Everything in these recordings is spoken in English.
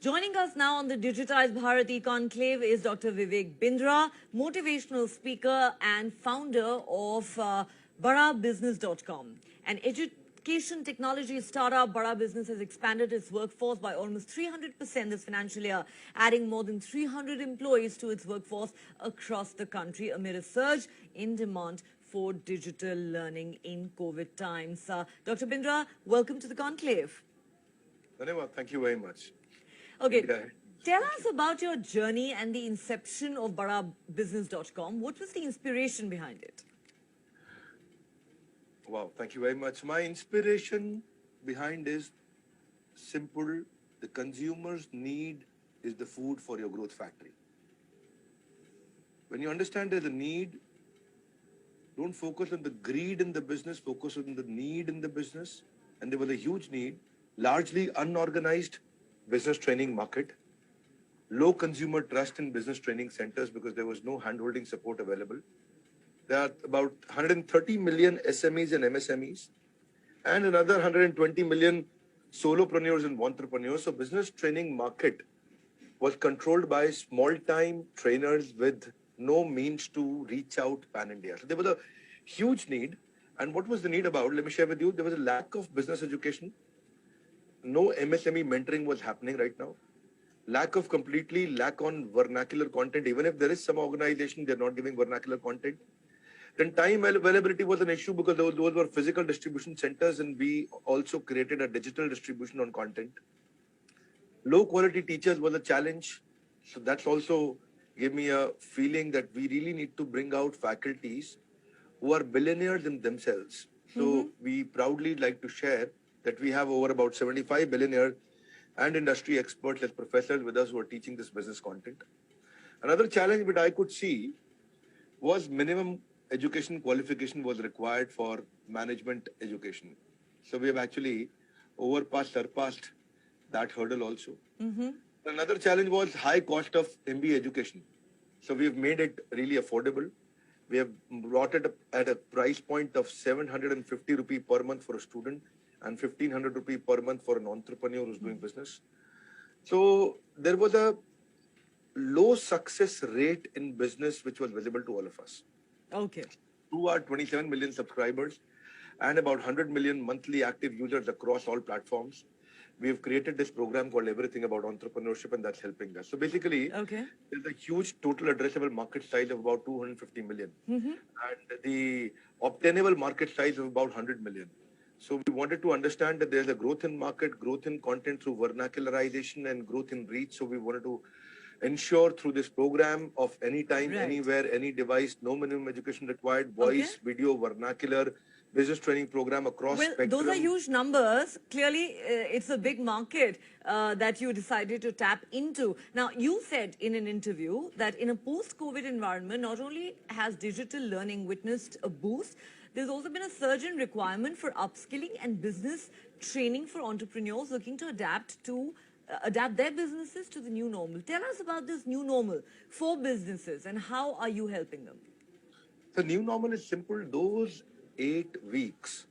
Joining us now on the Digitized Bharati Conclave is Dr. Vivek Bindra, motivational speaker and founder of BadaBusiness.com. An education technology startup, Bada Business has expanded its workforce by almost 300% this financial year, adding more than 300 employees to its workforce across the country amid a surge in demand for digital learning in COVID times. Dr. Bindra, welcome to the Conclave. Dhanewad, thank you very much. Okay, tell us about your journey and the inception of BadaBusiness.com. What was the inspiration behind it? Wow, thank you very much. My inspiration behind is simple. The consumer's need is the food for your growth factory. When you understand there's a need, don't focus on the greed in the business, focus on the need in the business. And there was a huge need, largely unorganized business training market, low consumer trust in business training centers because there was no hand-holding support available. There are about 130 million SMEs and MSMEs and another 120 million solopreneurs and entrepreneurs. So business training market was controlled by small-time trainers with no means to reach out pan-India. So there was a huge need. And what was the need about? Let me share with you. There was a lack of business education. No MSME mentoring was happening right now. Lack on vernacular content. Even if there is some organization, they're not giving vernacular content. Then time availability was an issue because those were physical distribution centers and we also created a digital distribution on content. Low quality teachers was a challenge. So that's also gave me a feeling that we really need to bring out faculties who are billionaires in themselves. So we proudly like to share that we have over about 75 billionaires and industry experts as professors with us who are teaching this business content. Another challenge that I could see was minimum education qualification was required for management education. So we have actually surpassed that hurdle also. Another challenge was high cost of MBA education. So we've made it really affordable. We have brought it up at a price point of 750 rupee per month for a student and 1500 rupee per month for an entrepreneur who's doing business. So there was a low success rate in business which was visible to all of us. Okay. Through our 27 million subscribers and about 100 million monthly active users across all platforms, we have created this program called Everything About Entrepreneurship, and that's helping us. So basically, there's a huge total addressable market size of about 250 million and the obtainable market size of about 100 million. So we wanted to understand that there's a growth in market, growth in content through vernacularization and growth in reach. So we wanted to ensure through this program of anytime, anywhere, any device, no minimum education required, voice, video, vernacular, business training program across spectrum. Those are huge numbers. Clearly, it's a big market that you decided to tap into. Now, you said in an interview that in a post-COVID environment, not only has digital learning witnessed a boost, there's also been a surge in requirement for upskilling and business training for entrepreneurs looking to adapt their businesses to the new normal. Tell us about this new normal for businesses and how are you helping them? The new normal is simple. Those 8 weeks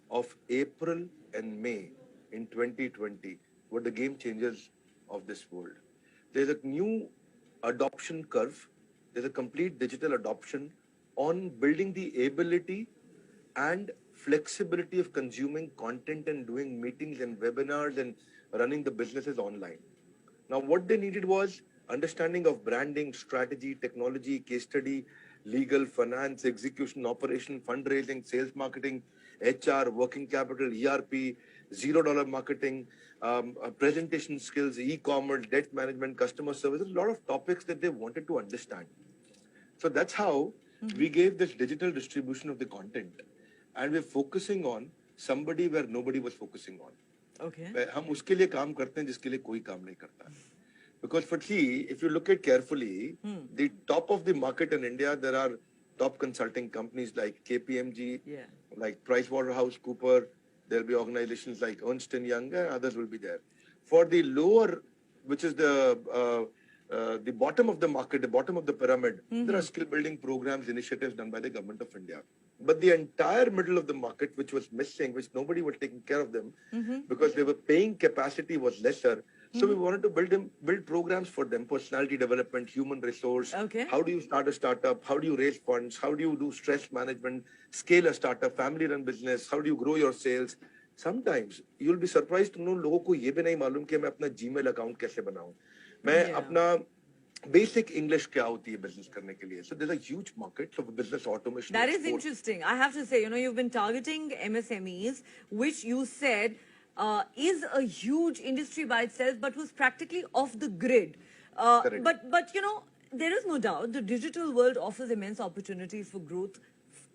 of April and May in 2020 were the game changers of this world. There's a new adoption curve. There's a complete digital adoption on building the ability and flexibility of consuming content and doing meetings and webinars and running the businesses online. Now, what they needed was understanding of branding, strategy, technology, case study, legal, finance, execution, operation, fundraising, sales marketing, HR, working capital, ERP, $0 marketing, presentation skills, e-commerce, debt management, customer service, a lot of topics that they wanted to understand. So that's how we gave this digital distribution of the content. And we're focusing on somebody where nobody was focusing on. Okay. हम उसके लिए काम करते हैं जिसके लिए कोई काम नहीं करता. Because see, if you look at carefully, the top of the market in India, there are top consulting companies like KPMG, like PricewaterhouseCoopers. There'll be organizations like Ernst & Young, and others will be there. For the lower, which is the bottom of the market, the bottom of the pyramid, there are skill building programs, initiatives done by the government of India. But the entire middle of the market, which was missing, which nobody was taking care of them, because they were paying capacity was lesser, So we wanted to build programs for them, personality development, human resource. Okay. How do you start a startup? How do you raise funds? How do you do stress management, scale a startup, family run business? How do you grow your sales? Sometimes you'll be surprised to know लोगों को ये भी नहीं मालूम कि मैं अपना Gmail account कैसे बनाऊं, मैं अपना basic English क्या होती है business करने के लिए. So there's a huge market for business automation. That is interesting. I have to say, you've been targeting MSMEs, which you said is a huge industry by itself, but was practically off the grid. But there is no doubt the digital world offers immense opportunities for growth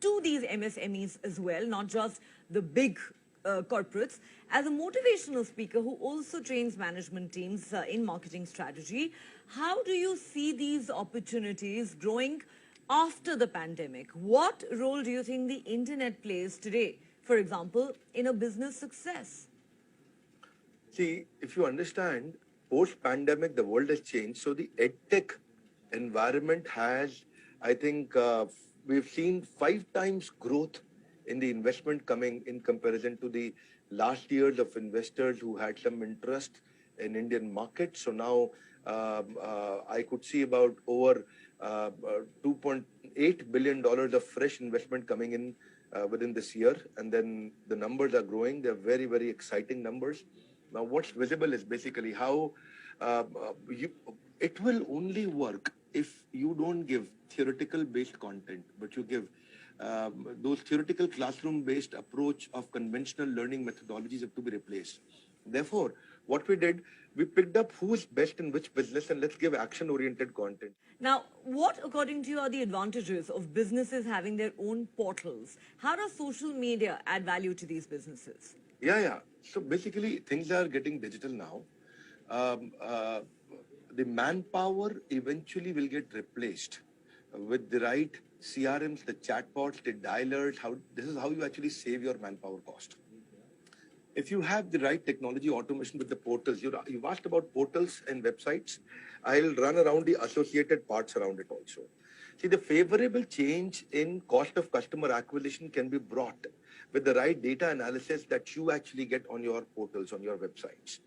to these MSMEs as well, not just the big corporates. As a motivational speaker who also trains management teams in marketing strategy, how do you see these opportunities growing after the pandemic? What role do you think the internet plays today, for example, in a business success? See, if you understand, post-pandemic, the world has changed. So the edtech environment has, I think, we've seen 5 times growth in the investment coming in comparison to the last years of investors who had some interest in Indian market. So now I could see about over $2.8 billion of fresh investment coming in within this year. And then the numbers are growing. They're very, very exciting numbers. Now, what's visible is basically how it will only work if you don't give theoretical-based content, but you give those theoretical classroom-based approach of conventional learning methodologies have to be replaced. Therefore, what we did, we picked up who's best in which business and let's give action-oriented content. Now, what, according to you, are the advantages of businesses having their own portals? How does social media add value to these businesses? Yeah. So basically, things are getting digital now. The manpower eventually will get replaced with the right CRMs, the chatbots, the dialers. This is how you actually save your manpower cost. If you have the right technology automation with the portals, you've asked about portals and websites. I'll run around the associated parts around it also. See, the favorable change in cost of customer acquisition can be brought with the right data analysis that you actually get on your portals, on your websites.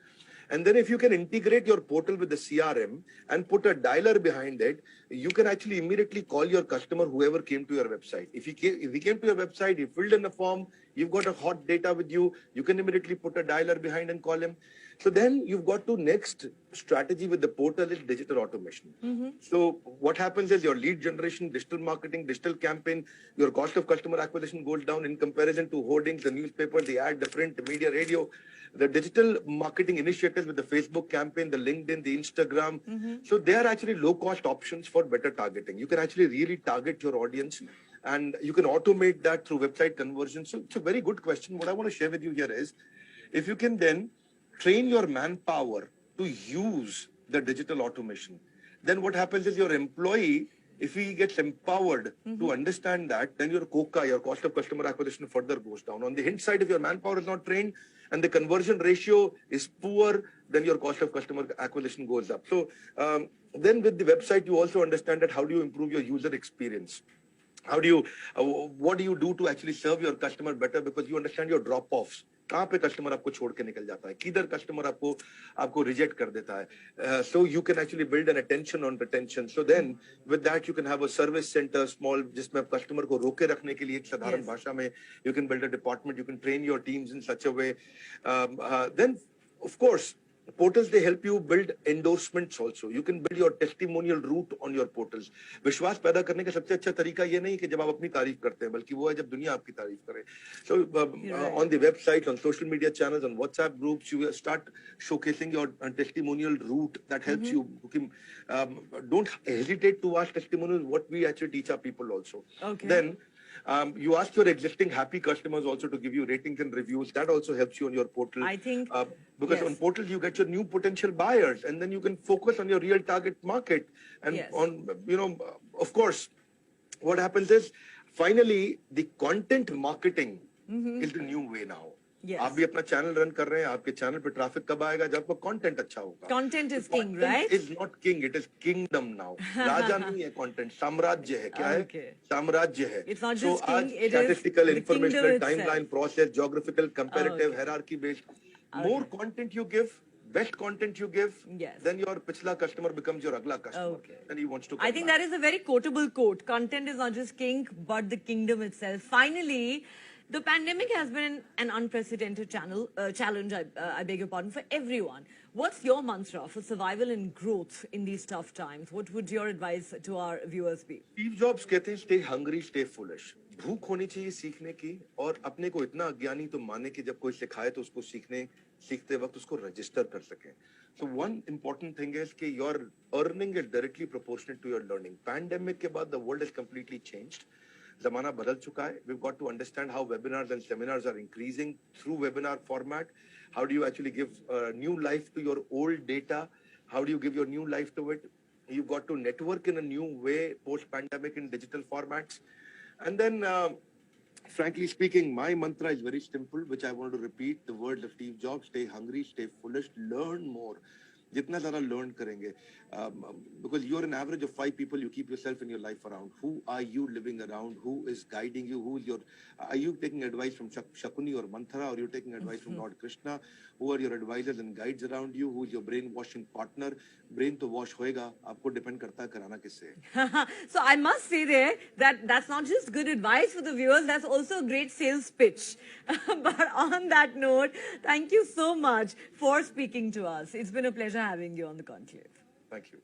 And then if you can integrate your portal with the CRM and put a dialer behind it, you can actually immediately call your customer, whoever came to your website. If he came to your website, he filled in a form, you've got a hot data with you, you can immediately put a dialer behind and call him. So then you've got to next strategy with the portal is digital automation. So what happens is your lead generation, digital marketing, digital campaign, your cost of customer acquisition goes down in comparison to hoardings, the newspaper, the ad, the print, the media, radio. The digital marketing initiatives with the Facebook campaign, the LinkedIn, the Instagram. So they are actually low-cost options for better targeting. You can actually really target your audience and you can automate that through website conversion. So it's a very good question. What I want to share with you here is, if you can then train your manpower to use the digital automation, then what happens is your employee, if he gets empowered to understand that, then your COCA, your cost of customer acquisition, further goes down. On the hint side, if your manpower is not trained and the conversion ratio is poor, then your cost of customer acquisition goes up. So then with the website, you also understand that how do you improve your user experience? How do you, what do you do to actually serve your customer better? Because you understand your drop-offs. कहाँ पे customer आपको छोड़ के निकल जाता है, किधर customer आपको reject कर देता है. So you can actually build an attention on retention. So then with that you can have a service center small जिसमें आप customer को रोके रखने के लिए एक साधारण भाषा में you can build a department, you can train your teams in such a way. Then of course portals, they help you build endorsements also. You can build your testimonial route on your portals. विश्वास पैदा करने का सबसे अच्छा तरीका ये नहीं कि जब आप अपनी तारीफ करते हैं, बल्कि वो है जब दुनिया आपकी तारीफ करे. So on the website, on social media channels, on WhatsApp groups, you start showcasing your testimonial route that helps you. Don't hesitate to ask testimonials. What we actually teach our people also. Then you ask your existing happy customers also to give you ratings and reviews. That also helps you on your portal. I think because on portals you get your new potential buyers, and then you can focus on your real target market. And on of course, what happens is finally the content marketing is the new way now. आप भी अपना channel run कर रहे हैं, आपके channel पे traffic कब आएगा? जब आपका कंटेंट अच्छा होगा. Content is king, right? Content is not king, it is kingdom now. राजा नहीं है content, साम्राज्य है. क्या है? साम्राज्य है. It's not just king, it is statistical, the informational, kingdom timeline, itself. process, geographical, comparative, hierarchy based. More content you give, best content you give, Yes. then your pichla customer becomes your agla customer. Okay. And he wants to come I think back. that is a very quotable quote. Content is not just king, but the kingdom itself. Finally, the pandemic has been an unprecedented challenge, I beg your pardon, for everyone. What's your mantra for survival and growth in these tough times? What would your advice to our viewers be? Steve Jobs कहते हैं stay hungry, stay foolish. भूख होनी चाहिए सीखने की और अपने को इतना अज्ञानी तो माने कि जब कोई सिखाए तो उसको सीखते वक्त उसको रजिस्टर कर सकें. So one important thing is कि your earning is directly proportionate to your learning. Pandemic के बाद the world has completely changed. ज़माना बदल चुका है. We've got to understand how webinars and seminars are increasing through webinar format. How do you actually give new life to your old data? How do you give your new life to it? You've got to network in a new way post-pandemic in digital formats. And then, frankly speaking, my mantra is very simple, which I want to repeat. The words of Steve Jobs: stay hungry, stay foolish, learn more. जितना ज़्यादा learn करेंगे, because you're an average of 5 people you keep yourself in your life around. Who are you living around? Who is guiding you? Are you taking advice from Shakuni or Manthara, or are you taking advice from Lord Krishna? Who are your advisors and guides around you? Who is your brainwashing partner? Brain तो wash होएगा, आपको depend करता है कराना किससे. So I must say there that that's not just good advice for the viewers, that's also a great sales pitch. But on that note, thank you so much for speaking to us. It's been a pleasure having you on the conclave. Thank you.